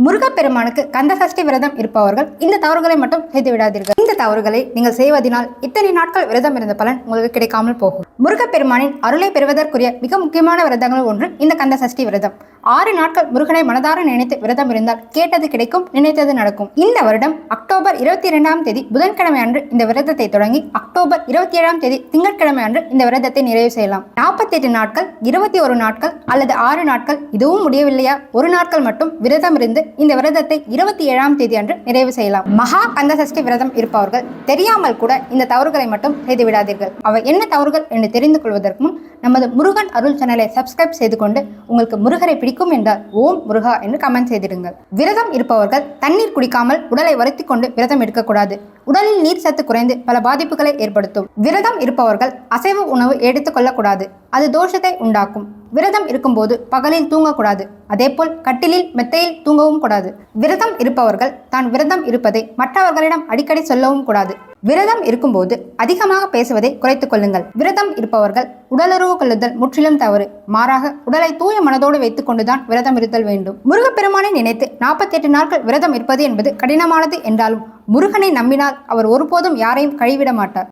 முருகப்பெருமானுக்கு கந்த சஷ்டி விரதம் இருப்பவர்கள் இந்த தவறுகளை மட்டும் செய்து விடாதீர்கள். இந்த தவறுகளை நீங்கள் செய்வதனால் இத்தனை நாட்கள் விரதம் இருந்த பலன் உங்களுக்கு கிடைக்காமல் போகும். முருகப்பெருமானின் அருளை பெறுவதற்குரிய மிக முக்கியமான விரதங்கள் ஒன்று இந்த கந்த சஷ்டி விரதம். 6 நாட்கள் முருகனை மனதார நினைத்து விரதம் இருந்தால் கேட்டது கிடைக்கும், நினைத்தது நடக்கும். இந்த வருடம் அக்டோபர் 22ஆம் தேதி புதன்கிழமை அன்று இந்த விரதத்தை தொடங்கி அக்டோபர் 27ஆம் தேதி திங்கட்கிழமை அன்று இந்த விரதத்தை நிறைவு செய்யலாம். 48 நாட்கள், 21 நாட்கள் அல்லது 6 நாட்கள், இதுவும் முடியவில்லையா, ஒரு நாட்கள் மட்டும் விரதம் இருந்து இந்த விரதத்தை 27ஆம் தேதி அன்று நிறைவு செய்யலாம். மகா கந்த சஷ்டி விரதம் இருப்பவர்கள் தெரியாமல் கூட இந்த தவறுகளை மட்டும் செய்து விடாதீர்கள். அவை என்ன தவறுகள் என்று தெரிந்து கொள்வதற்கு முன் நமது முருகன் அருள் சேனலை சப்ஸ்கிரைப் செய்து கொண்டு உங்களுக்கு முருகரை பிடிக்கும் என்றால் ஓம் முருகா என்று கமெண்ட் செய்திடுங்கள். விரதம் இருப்பவர்கள் தண்ணீர் குடிக்காமல் உடலை வருத்திக் கொண்டு விரதம் எடுக்கக்கூடாது. உடலில் நீர் சத்து குறைந்து பல பாதிப்புகளை ஏற்படுத்தும். விரதம் இருப்பவர்கள் அசைவ உணவு எடுத்துக் கொள்ளக்கூடாது, அது தோஷத்தை உண்டாக்கும். விரதம் இருக்கும்போது பகலில் தூங்கக்கூடாது, அதேபோல் கட்டிலில் மெத்தையில் தூங்கவும் கூடாது. விரதம் இருப்பவர்கள் தான் விரதம் இருப்பதை மற்றவர்களிடம் அடிக்கடி சொல்லவும் கூடாது. விரதம் இருக்கும்போது அதிகமாக பேசுவதை குறைத்துக் கொள்ளுங்கள். விரதம் இருப்பவர்கள் உடலுறவு கொள்ளுதல் முற்றிலும் தவறு. மாறாக உடலை தூய மனதோடு வைத்துக் கொண்டுதான் விரதம் இருத்தல் வேண்டும். முருகப்பெருமானை நினைத்து 48 நாட்கள் விரதம் இருப்பது என்பது கடினமானது என்றாலும் முருகனை நம்பினால் அவர் ஒருபோதும் யாரையும் கழிவிட மாட்டார்.